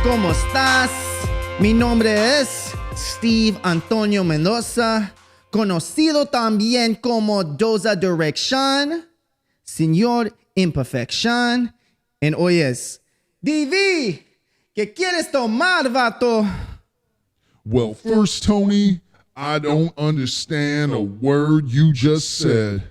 ¿cómo estás? Mi nombre es Steve Antonio Mendoza, conocido también como Doza Direction, Señor Imperfección. And oyes, DV, ¿qué quieres tomar, vato? Well, first, Tony, I don't understand a word you just said.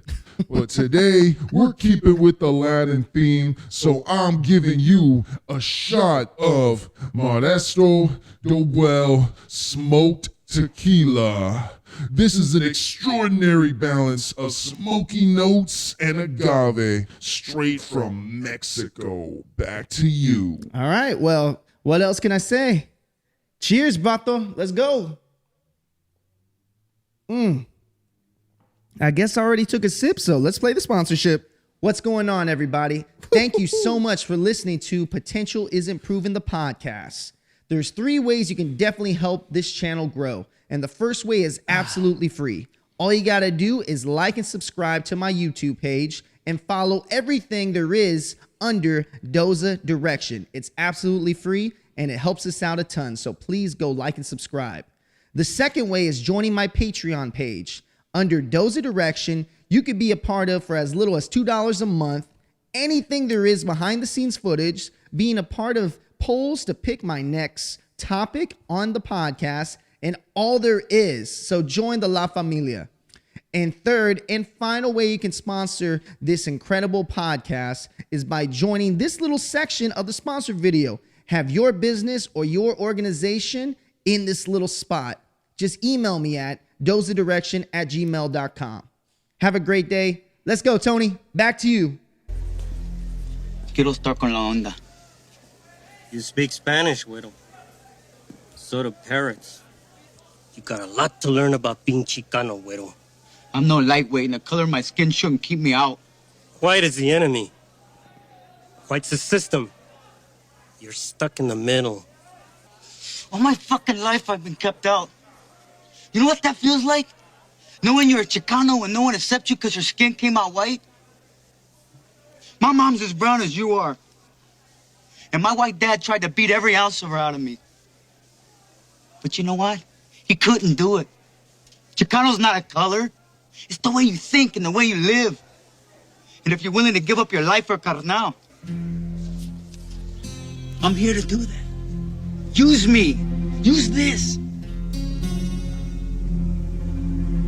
But today, we're keeping with the Latin theme, so I'm giving you a shot of Maestro Dobel smoked tequila. This is an extraordinary balance of smoky notes and agave straight from Mexico. Back to you. All right, well, what else can I say? Cheers, vato. Let's go. I guess I already took a sip, so let's play the sponsorship. What's going on, everybody? Thank you so much for listening to Potential Isn't Proven, the podcast. There's 3 ways you can definitely help this channel grow. And the first way is absolutely free. All you got to do is like and subscribe to my YouTube page and follow everything there is under Doza Direction. It's absolutely free and it helps us out a ton. So please go like and subscribe. The second way is joining my Patreon page. Under Doza Direction, you could be a part of for as little as $2 a month. Anything there is behind the scenes footage, being a part of polls to pick my next topic on the podcast, and all there is. So join the La Familia. And third and final way you can sponsor this incredible podcast is by joining this little section of the sponsor video. Have your business or your organization in this little spot. Just email me at dozadirection@gmail.com. Have a great day. Let's go, Tony. Back to you. Quiero estar con la onda. You speak Spanish, Widow. So do parrots. You got a lot to learn about being Chicano, Widow. I'm no lightweight, and the color of my skin shouldn't keep me out. White is the enemy. White's the system. You're stuck in the middle. All my fucking life I've been kept out. You know what that feels like? Knowing you're a Chicano and no one accepts you because your skin came out white? My mom's as brown as you are. And my white dad tried to beat every ounce of her out of me. But you know what? He couldn't do it. Chicano's not a color. It's the way you think and the way you live. And if you're willing to give up your life for carnal, I'm here to do that. Use me. Use this.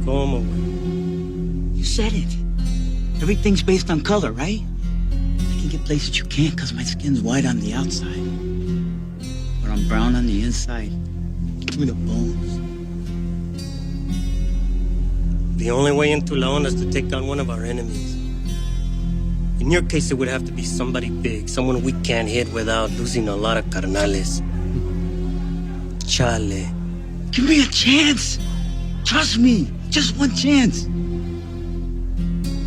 Como, You said it. Everything's based on color, right? I can get places you can't because my skin's white on the outside. But I'm brown on the inside. Through the bones. The only way into La Onda is to take down one of our enemies. In your case, it would have to be somebody big, someone we can't hit without losing a lot of carnales. Chale. Give me a chance. Trust me. Just one chance.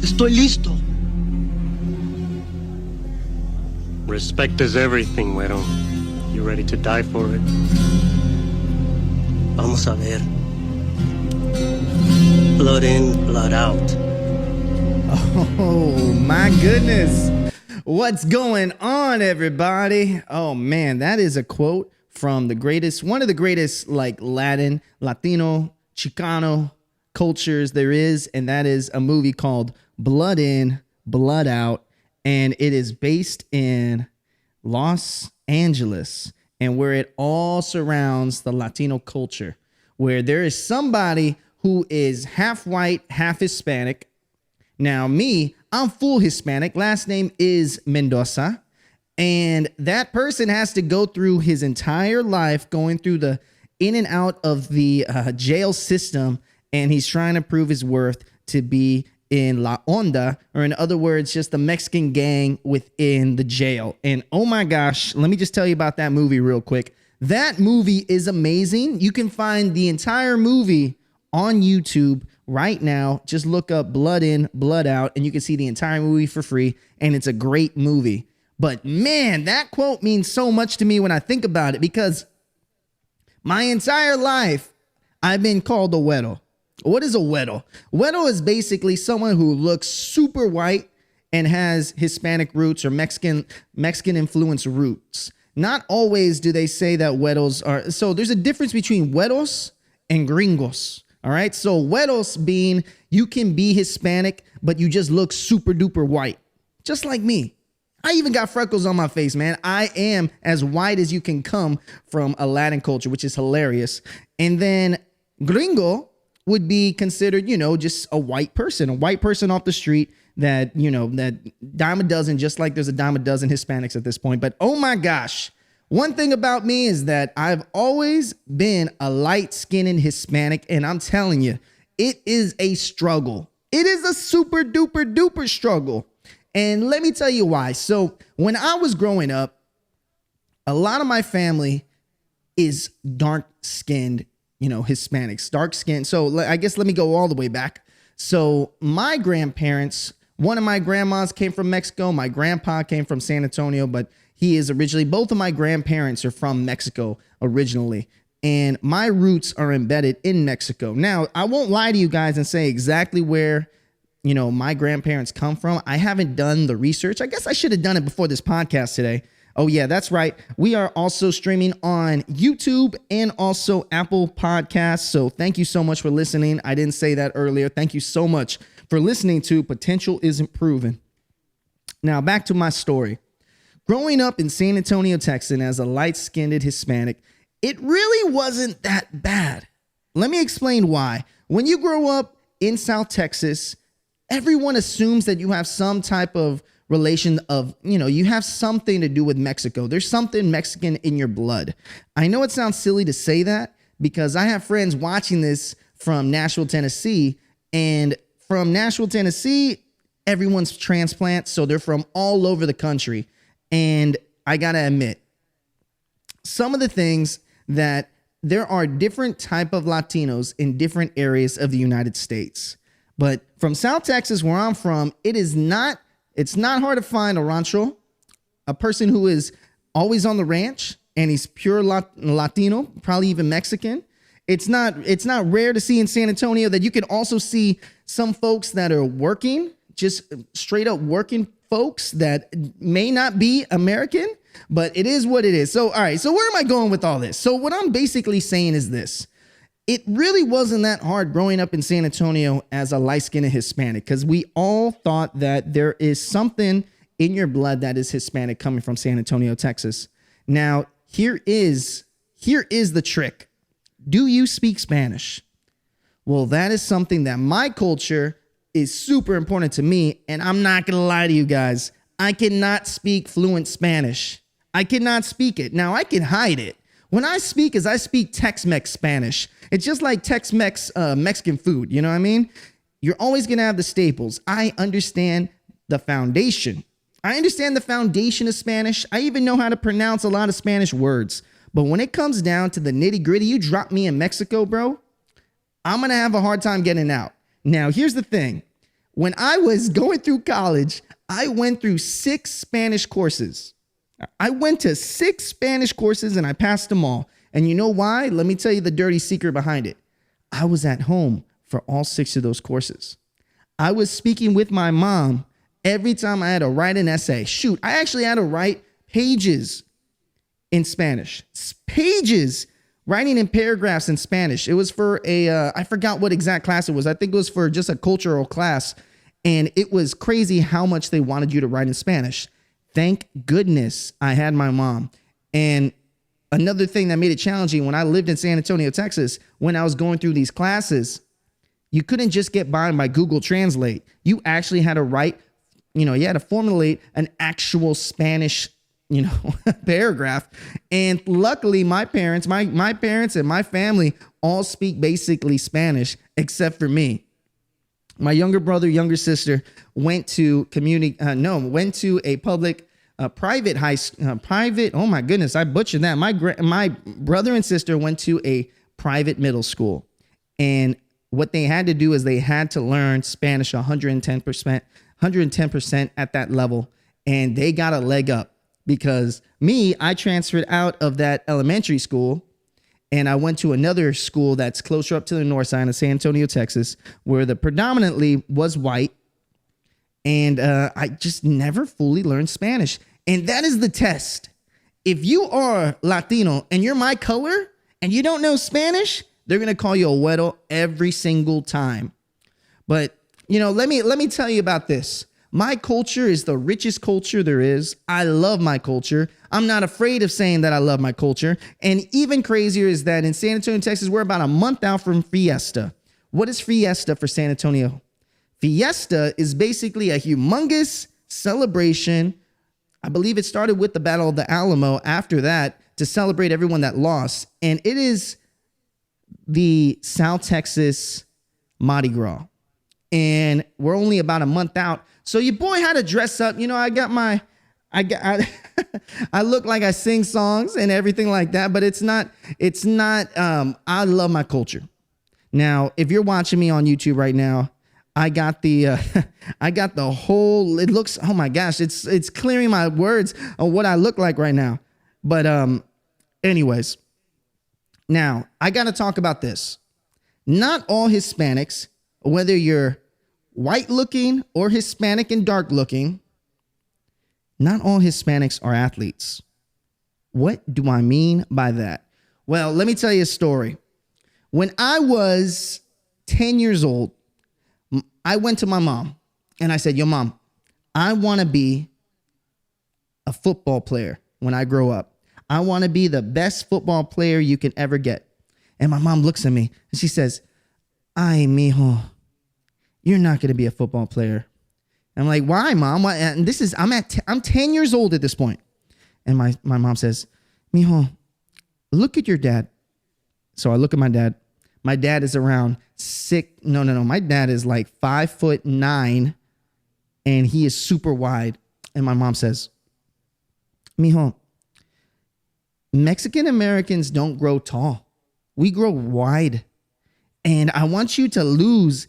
Estoy listo. Respect is everything, Güero. You ready to die for it? Vamos a ver. Blood in, blood out. Oh, my goodness. What's going on, everybody? Oh, man, that is a quote from one of the greatest, like, Latino, Chicano cultures there is, and that is a movie called Blood In, Blood Out, and it is based in Los Angeles, and where it all surrounds the Latino culture, where there is somebody who is half white, half Hispanic. Now me, I'm full Hispanic. Last name is Mendoza. And that person has to go through his entire life going through the in and out of the jail system. And he's trying to prove his worth to be in La Onda, or in other words, just the Mexican gang within the jail. And oh my gosh, let me just tell you about that movie real quick. That movie is amazing. You can find the entire movie on YouTube right now. Just look up Blood In, Blood Out, and you can see the entire movie for free. And it's a great movie. But man, that quote means so much to me when I think about it, because my entire life I've been called a güero. What is a güero? Güero is basically someone who looks super white and has Hispanic roots or Mexican influence roots. Not always do they say that güeros are. So there's a difference between güeros and gringos. All right. So güeros being you can be Hispanic, but you just look super duper white, just like me. I even got freckles on my face, man. I am as white as you can come from a Latin culture, which is hilarious. And then gringo would be considered, just a white person off the street that, that dime a dozen, just like there's a dime a dozen Hispanics at this point. But oh my gosh, one thing about me is that I've always been a light-skinned Hispanic, and I'm telling you, it is a struggle. It is a super duper duper struggle. And let me tell you why. So when I was growing up, a lot of my family is dark-skinned, Hispanics, dark-skinned. So I guess let me go all the way back. So my grandparents, one of my grandmas came from Mexico. My grandpa came from San Antonio, but he is originally, both of my grandparents are from Mexico originally. And my roots are embedded in Mexico. Now, I won't lie to you guys and say exactly where my grandparents come from. I haven't done the research. I guess I should have done it before this podcast today. Oh yeah, that's right. We are also streaming on YouTube and also Apple Podcasts. So thank you so much for listening. I didn't say that earlier. Thank you so much for listening to Potential Isn't Proven. Now back to my story. Growing up in San Antonio, Texas as a light-skinned Hispanic, it really wasn't that bad. Let me explain why. When you grow up in South Texas, everyone assumes that you have some type of relation of, you have something to do with Mexico. There's something Mexican in your blood. I know it sounds silly to say that because I have friends watching this from Nashville, Tennessee, and from Nashville, Tennessee, everyone's transplant. So they're from all over the country. And I got to admit, some of the things that there are different type of Latinos in different areas of the United States. But from South Texas, where I'm from, it's not hard to find a rancho, a person who is always on the ranch and he's pure Latino, probably even Mexican. It's not rare to see in San Antonio that you can also see some folks that are working, just straight up working folks that may not be American, but it is what it is. So, all right. So where am I going with all this? So what I'm basically saying is this. It really wasn't that hard growing up in San Antonio as a light-skinned Hispanic because we all thought that there is something in your blood that is Hispanic coming from San Antonio, Texas. Now, here is the trick. Do you speak Spanish? Well, that is something that my culture is super important to me, and I'm not going to lie to you guys. I cannot speak fluent Spanish. I cannot speak it. Now, I can hide it. When I speak Tex-Mex Spanish. It's just like Tex-Mex Mexican food. You know what I mean? You're always going to have the staples. I understand the foundation. I understand the foundation of Spanish. I even know how to pronounce a lot of Spanish words. But when it comes down to the nitty gritty, you drop me in Mexico, bro, I'm going to have a hard time getting out. Now, here's the thing. When I was going through college, I went through 6 Spanish courses. I went to 6 Spanish courses and I passed them all. And you know why? Let me tell you the dirty secret behind it. I was at home for all 6 of those courses. I was speaking with my mom every time I had to write an essay. Shoot, I actually had to write pages in Spanish. Pages. Writing in paragraphs in Spanish. It was for I forgot what exact class it was. I think it was for just a cultural class. And it was crazy how much they wanted you to write in Spanish. Thank goodness I had my mom. And another thing that made it challenging when I lived in San Antonio, Texas, when I was going through these classes, you couldn't just get by Google Translate. You actually had to write, you had to formulate an actual Spanish paragraph. And luckily my parents and my family all speak basically Spanish except for me. My younger brother, younger sister went to a public private. Oh my goodness, I butchered that. My brother and sister went to a private middle school. And what they had to do is they had to learn Spanish 110% at that level. And they got a leg up. Because I transferred out of that elementary school and I went to another school that's closer up to the north side of San Antonio, Texas, where the predominantly was white. And I just never fully learned Spanish. And that is the test. If you are Latino and you're my color and you don't know Spanish, they're going to call you a güero every single time. But, let me tell you about this. My culture is the richest culture there is. I love my culture. I'm not afraid of saying that I love my culture. And even crazier is that in San Antonio, Texas, we're about a month out from Fiesta. What is Fiesta for San Antonio? Fiesta is basically a humongous celebration. I believe it started with the Battle of the Alamo after that to celebrate everyone that lost. And it is the South Texas Mardi Gras. And we're only about a month out. So your boy had to dress up. I look like I sing songs and everything like that, but it's not, I love my culture. Now, if you're watching me on YouTube right now, I got the whole, it looks, oh my gosh, it's clearing my words on what I look like right now. But anyways, now I got to talk about this. Not all Hispanics, whether you're white looking or Hispanic and dark looking, not all Hispanics are athletes. What do I mean by that? Well, let me tell you a story. When I was 10 years old, I went to my mom and I said, yo, mom, I want to be a football player when I grow up. I want to be the best football player you can ever get. And my mom looks at me and she says, ay, mijo, you're not going to be a football player. I'm like, why, mom? Why? And I'm 10 years old at this point. And my mom says, mijo, look at your dad. So I look at my dad. My dad is around my dad is like 5'9" and he is super wide. And my mom says, mijo, Mexican Americans don't grow tall. We grow wide. And I want you to lose.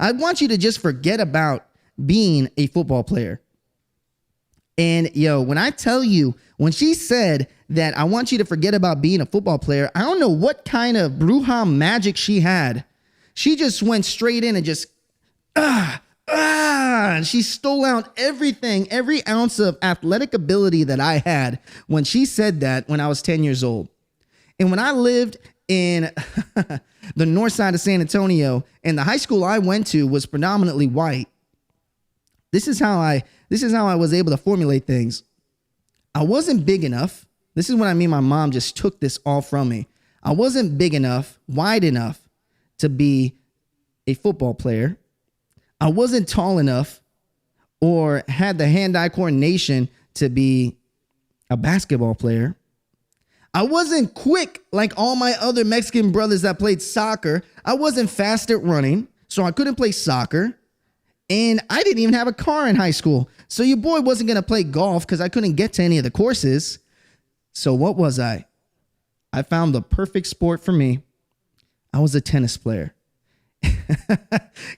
I want you to just forget about being a football player. And when I tell you, when she said that I want you to forget about being a football player, I don't know what kind of bruja magic she had. She just went straight in and just, and she stole out everything, every ounce of athletic ability that I had when she said that when I was 10 years old. And when I lived in the north side of San Antonio, and the high school I went to was predominantly white, this is how I was able to formulate things. I wasn't big enough. This is what I mean. My mom just took this all from me. I wasn't big enough, wide enough to be a football player. I wasn't tall enough or had the hand-eye coordination to be a basketball player. I wasn't quick like all my other Mexican brothers that played soccer. I wasn't fast at running, so I couldn't play soccer. And I didn't even have a car in high school. So your boy wasn't going to play golf because I couldn't get to any of the courses. So what was I? I found the perfect sport for me. I was a tennis player.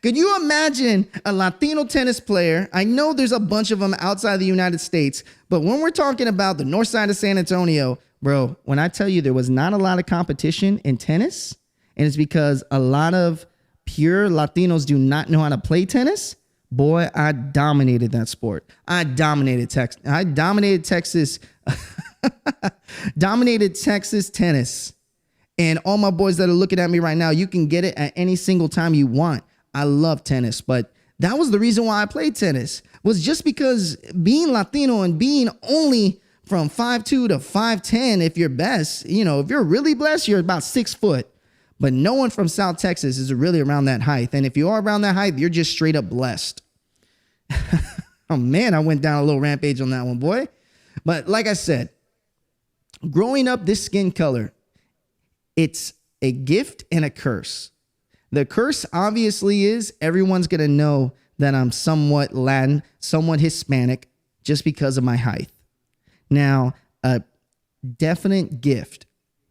Could you imagine a Latino tennis player? I know there's a bunch of them outside the United States, but when we're talking about the north side of San Antonio, bro, when I tell you there was not a lot of competition in tennis, and it's because a lot of pure Latinos do not know how to play tennis, boy, I dominated that sport. I dominated Texas. Dominated Texas tennis. And all my boys that are looking at me right now, you can get it at any single time you want. I love tennis, but that was the reason why I played tennis, was just because being Latino and being only from 5'2" to 5'10", if you're best, if you're really blessed, you're about 6 foot. But no one from South Texas is really around that height. And if you are around that height, you're just straight up blessed. Oh man, I went down a little rampage on that one, boy. But like I said, growing up this skin color, it's a gift and a curse. The curse obviously is everyone's going to know that I'm somewhat Latin, somewhat Hispanic, just because of my height. Now, a definite gift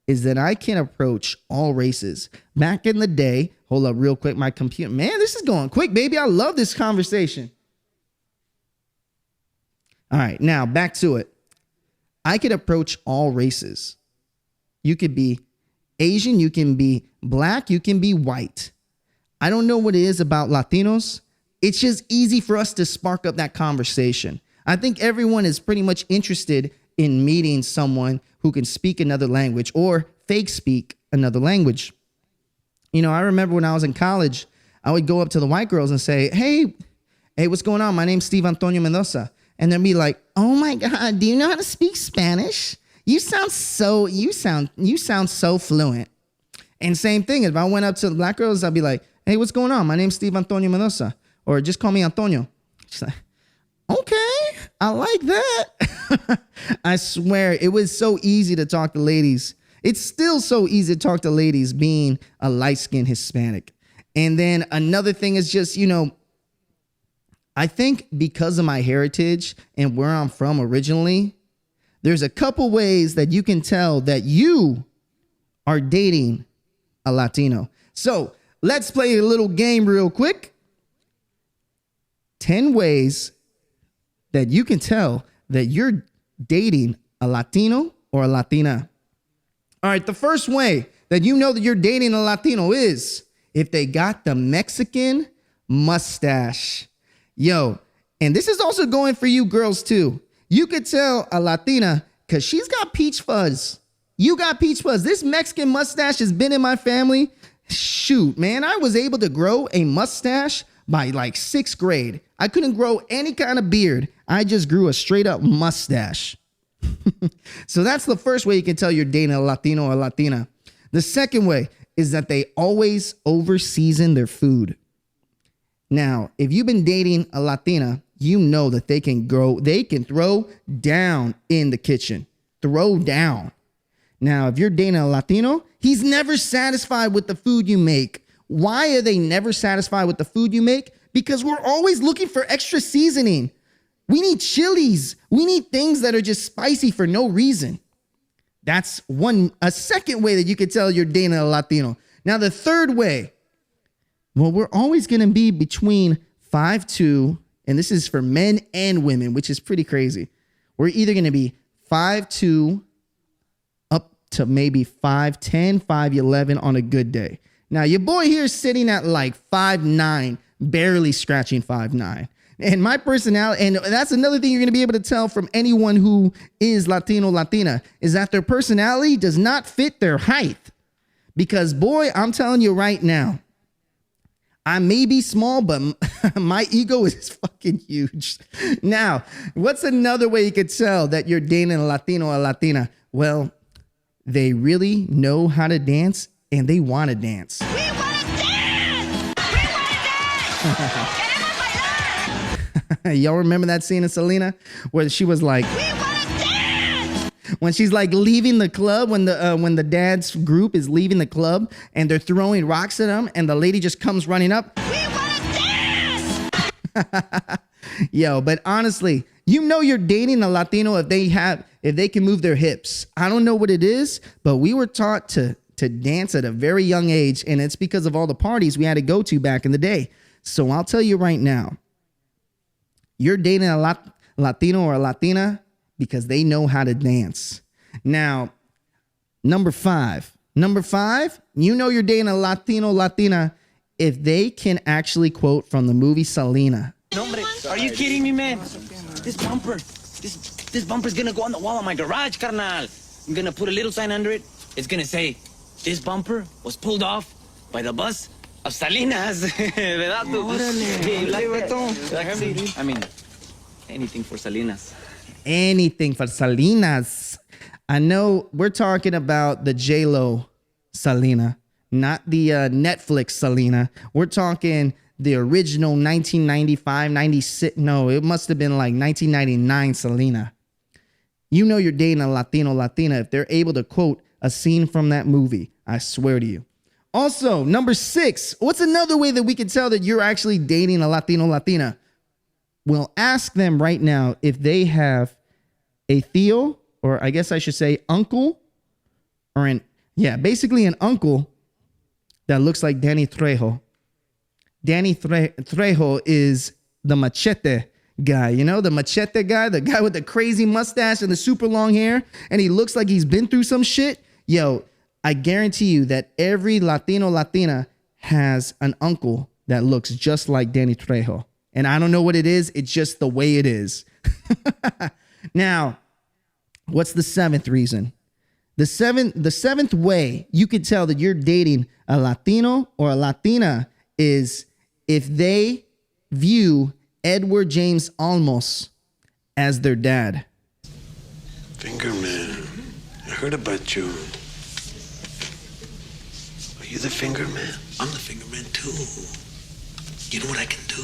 is that I can approach all races. Back in the day, hold up real quick, my computer, man, this is going quick, baby. I love this conversation. All right, now back to it. I could approach all races. You could be Asian, you can be black, you can be white. I don't know what it is about Latinos. It's just easy for us to spark up that conversation. I think everyone is pretty much interested in meeting someone who can speak another language or fake speak another language. You know, I remember when I was in college, I would go up to the white girls and say, hey, what's going on? My name's Steve Antonio Mendoza. And they'd be like, oh my God, do you know how to speak Spanish? You sound so fluent. And same thing, if I went up to black girls, I'd be like, hey, what's going on? My name's Steve Antonio Mendoza. Or just call me Antonio. She's like, okay, I like that. I swear, it was so easy to talk to ladies. It's still so easy to talk to ladies being a light-skinned Hispanic. And then another thing is just, you know, I think because of my heritage and where I'm from originally, there's a couple ways that you can tell that you are dating a Latino. So let's play a little game real quick. 10 ways that you can tell that you're dating a Latino or a Latina. All right, the first way that you know that you're dating a Latino is if they got the Mexican mustache. Yo, and this is also going for you girls too. You could tell a Latina because she's got peach fuzz. You got peach fuzz. This Mexican mustache has been in my family. Shoot, man, I was able to grow a mustache by like 6th grade. I couldn't grow any kind of beard. I just grew a straight up mustache. So that's the first way you can tell you're dating a Latino or a Latina. The second way is that they always over-season their food. Now, if you've been dating a Latina, you know that they can throw down in the kitchen. Throw down. Now, if you're dating a Latino, he's never satisfied with the food you make. Why are they never satisfied with the food you make? Because we're always looking for extra seasoning. We need chilies. We need things that are just spicy for no reason. That's a second way that you could tell you're dating a Latino. Now, the third way, well, we're always going to be between 5'2", and this is for men and women, which is pretty crazy. We're either going to be 5'2", up to maybe 5'10", 5'11" on a good day. Now, your boy here is sitting at like 5'9", barely scratching 5'9". And my personality, and that's another thing you're going to be able to tell from anyone who is Latino, Latina, is that their personality does not fit their height. Because, boy, I'm telling you right now, I may be small, but my ego is fucking huge. Now, what's another way you could tell that you're dating a Latino or a Latina? Well, they really know how to dance and they want to dance. We want to dance! We want to dance! Queremos bailar! Y'all remember that scene in Selena where she was like, We want to dance! when she's like leaving the club, when the dad's group is leaving the club and they're throwing rocks at them and the lady just comes running up. We want to dance! Yo, but honestly, you know you're dating a Latino if they can move their hips. I don't know what it is, but we were taught to dance at a very young age, and it's because of all the parties we had to go to back in the day. So I'll tell you right now, you're dating a Latino or a Latina because they know how to dance. Now, number five, you know you're dating a Latino, Latina if they can actually quote from the movie Selena. Are you kidding me, man? This bumper's gonna go on the wall of my garage, carnal. I'm gonna put a little sign under it. It's gonna say, this bumper was pulled off by the bus of Salinas. ¿Verdad tú? I mean, anything for Salinas. Anything for Salinas. I know we're talking about the J-Lo Selena, not the Netflix Selena. We're talking the original 1995, 96. No, it must have been like 1999 Selena. You know you're dating a Latino, Latina if they're able to quote a scene from that movie. I swear to you. Also, number 6, what's another way that we can tell that you're actually dating a Latino, Latina? Well, ask them right now if they have a tío, or I guess I should say uncle, or basically an uncle that looks like Danny Trejo. Danny Trejo is the machete guy, you know, the machete guy, the guy with the crazy mustache and the super long hair, and he looks like he's been through some shit. Yo, I guarantee you that every Latino, Latina has an uncle that looks just like Danny Trejo. And I don't know what it is. It's just the way it is. Now, What's the seventh reason? The seventh way you could tell that you're dating a Latino or a Latina is if they view Edward James Olmos as their dad. Finger man, I heard about you. Are you the finger man? I'm the finger man too. You know what I can do?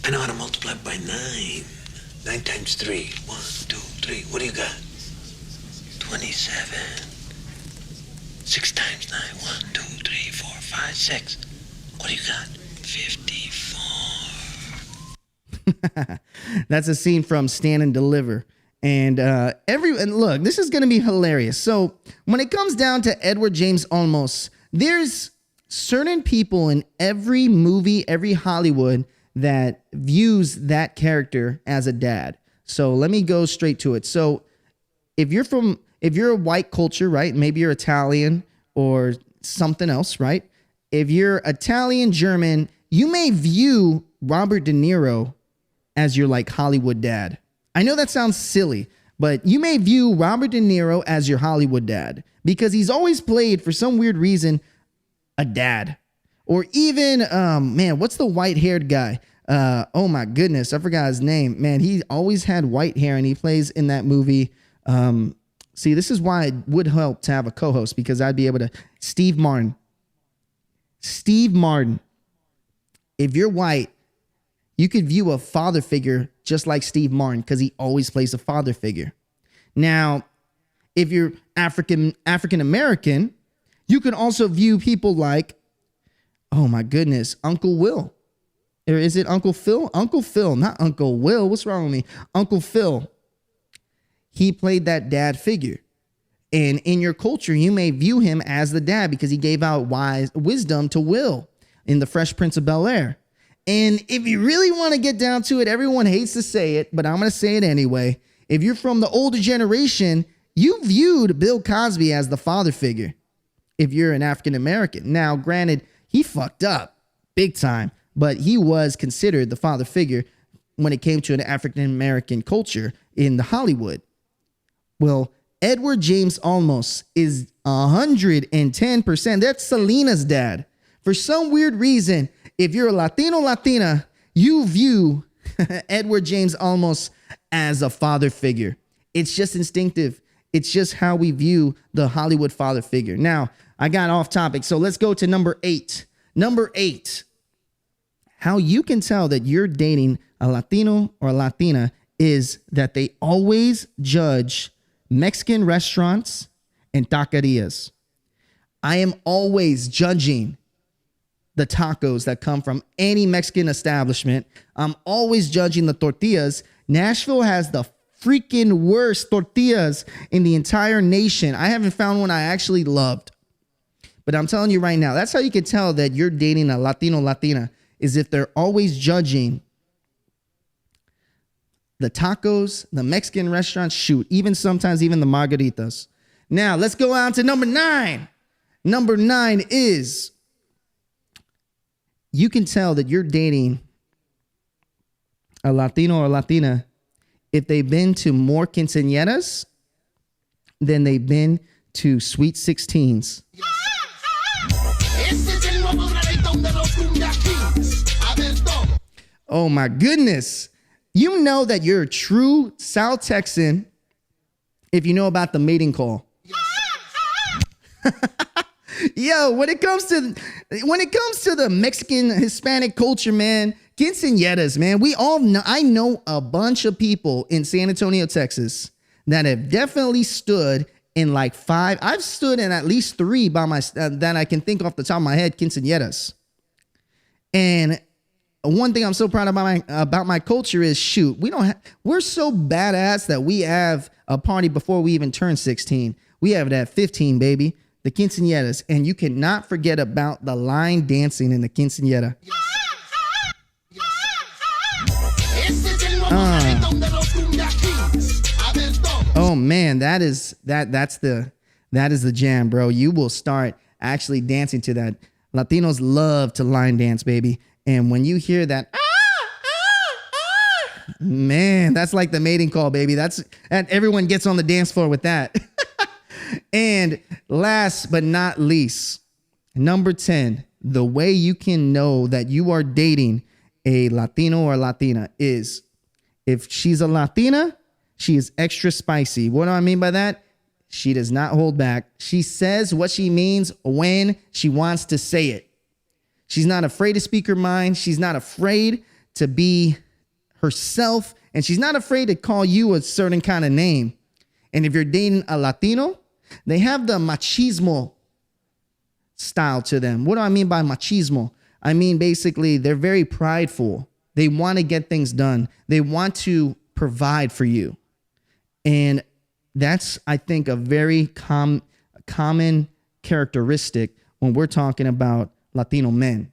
I know how to multiply by 9. 9 times 3. 1, 2, 3. What do you got? 27. 6 times 9. 1, 2, 3, 4, 5, 6. What do you got? 54. That's a scene from Stand and Deliver. And look, this is going to be hilarious. So when it comes down to Edward James Olmos, there's certain people in every movie, every Hollywood that views that character as a dad. So let me go straight to it. So if you're a white culture, right? Maybe you're Italian or something else, right? If you're Italian, German, you may view Robert De Niro as your like Hollywood dad. I know that sounds silly, but you may view Robert De Niro as your Hollywood dad because he's always played, for some weird reason, a dad. Or even, what's the white-haired guy? Oh my goodness, I forgot his name. Man, he always had white hair and he plays in that movie. See, this is why it would help to have a co-host because I'd be able to. Steve Martin. If you're white, you could view a father figure just like Steve Martin because he always plays a father figure. Now, if you're African American, you can also view people like, oh my goodness, Uncle Will. Or is it Uncle Phil? Uncle Phil, not Uncle Will. What's wrong with me? Uncle Phil. He played that dad figure. And in your culture, you may view him as the dad because he gave out wisdom to Will in The Fresh Prince of Bel-Air. And if you really want to get down to it, everyone hates to say it, but I'm going to say it anyway. If you're from the older generation, you viewed Bill Cosby as the father figure if you're an African American. Now, granted, he fucked up big time, but he was considered the father figure when it came to an African American culture in the Hollywood. Well, Edward James Olmos is 110%. That's Selena's dad. For some weird reason, if you're a Latino, Latina, you view Edward James Olmos as a father figure. It's just instinctive. It's just how we view the Hollywood father figure. Now, I got off topic, so let's go to number 8. Number 8, how you can tell that you're dating a Latino or a Latina is that they always judge Mexican restaurants and taquerias. I am always judging the tacos that come from any Mexican establishment. I'm always judging the tortillas. Nashville has the freaking worst tortillas in the entire nation. I haven't found one I actually loved. But I'm telling you right now, that's how you can tell that you're dating a Latino, Latina, is if they're always judging the tacos, the Mexican restaurants, sometimes even the margaritas. Now, let's go on to number 9. Number 9 is you can tell that you're dating a Latino or Latina if they've been to more quinceañeras than they've been to sweet 16s. Oh my goodness. You know that you're a true South Texan if you know about the mating call. Yo, when it comes to the Mexican Hispanic culture, man, quinceañeras, man, we all know. I know a bunch of people in San Antonio, Texas, that have definitely stood in like 5. I've stood in at least 3 by my that I can think off the top of my head, quinceañeras. And one thing I'm so proud about my culture is we're so badass that we have a party before we even turn 16. We have it at 15, baby. The quinceañeras, and you cannot forget about the line dancing in the quinceañera. Oh man, that is the jam, bro. You will start actually dancing to that. Latinos love to line dance, baby. And when you hear that, Man, that's like the mating call, baby. That everyone gets on the dance floor with that. And last but not least, number 10, the way you can know that you are dating a Latino or Latina is if she's a Latina, she is extra spicy. What do I mean by that? She does not hold back. She says what she means when she wants to say it. She's not afraid to speak her mind. She's not afraid to be herself. And she's not afraid to call you a certain kind of name. And if you're dating a Latino, they have the machismo style to them. What do I mean by machismo? I mean, basically, they're very prideful. They want to get things done. They want to provide for you. And that's, I think, a very common characteristic when we're talking about Latino men,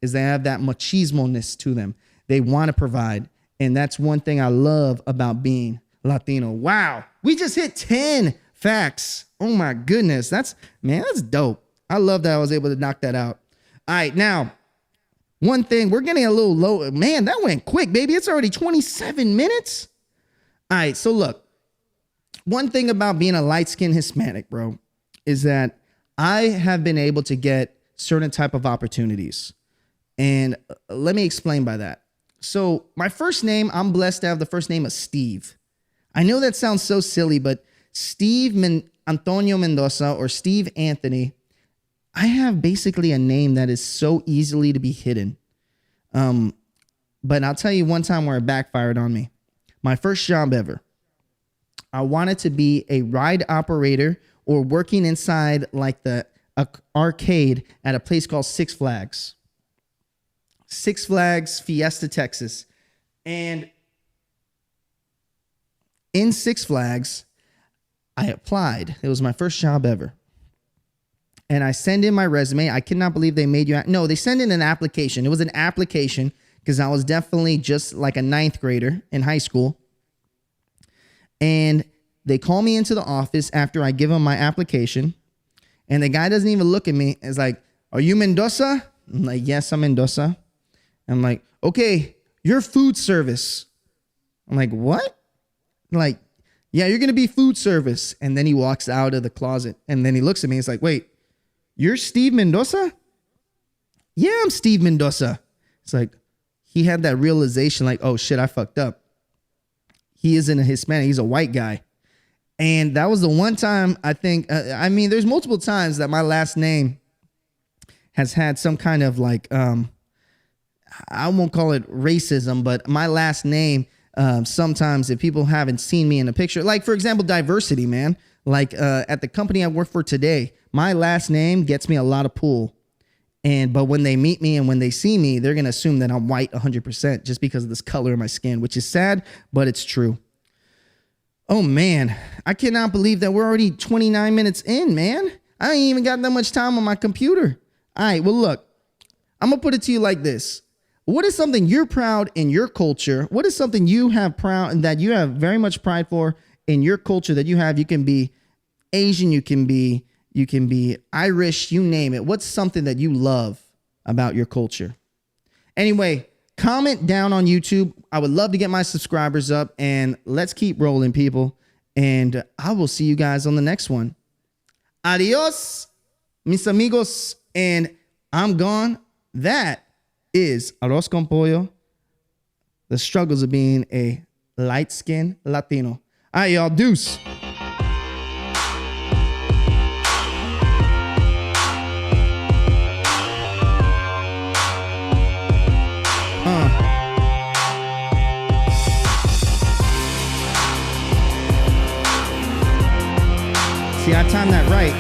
is they have that machismo-ness to them. They want to provide. And that's one thing I love about being Latino. Wow. We just hit 10 facts. Oh my goodness. That's dope. I love that I was able to knock that out. All right. Now, one thing, we're getting a little low. Man, that went quick, baby. It's already 27 minutes. All right. So look, one thing about being a light-skinned Hispanic, bro, is that I have been able to get certain type of opportunities. And let me explain by that. So my first name, I'm blessed to have the first name of Steve. I know that sounds so silly, but Antonio Mendoza or Steve Anthony, I have basically a name that is so easily to be hidden. But I'll tell you one time where it backfired on me. My first job ever. I wanted to be a ride operator or working inside like the arcade at a place called Six Flags. Six Flags Fiesta, Texas. And in Six Flags, I applied. It was my first job ever. And I send in my resume. I cannot believe they made you. No, they send in an application. It was an application because I was definitely just like a 9th grader in high school. And they call me into the office after I give them my application. And the guy doesn't even look at me. It's like, are you Mendoza? I'm like, yes, I'm Mendoza. I'm like, okay, you're food service. I'm like, what? Like, yeah, you're going to be food service. And then he walks out of the closet. And then he looks at me. He's like, wait, you're Steve Mendoza? Yeah, I'm Steve Mendoza. It's like, he had that realization like, oh shit, I fucked up. He isn't a Hispanic. He's a white guy. And that was the one time I think, there's multiple times that my last name has had some kind of like, I won't call it racism, but my last name, sometimes if people haven't seen me in a picture, like for example, diversity, man, like at the company I work for today, my last name gets me a lot of pull. But when they meet me and when they see me, they're going to assume that I'm white 100% just because of this color of my skin, which is sad, but it's true. Oh man, I cannot believe that we're already 29 minutes in, man. I ain't even got that much time on my computer. All right, well, look, I'm going to put it to you like this. What is something you're proud in your culture? What is something you have proud and that you have very much pride for in your culture that you have? You can be Asian, you can be Irish, you name it. What's something that you love about your culture? Anyway, comment down on YouTube. I would love to get my subscribers up, and let's keep rolling, people. And I will see you guys on the next one. Adios, mis amigos. And I'm gone. That is Arroz con Pollo, the struggles of being a light-skinned Latino. All right, y'all. Deuce. See, I timed that right.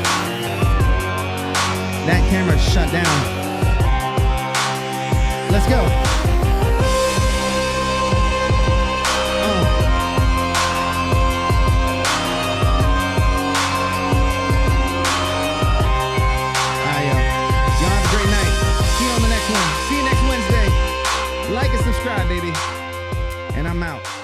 That camera shut down. Let's go. Y'all have a great night. See you on the next one. See you next Wednesday. Like and subscribe, baby. And I'm out.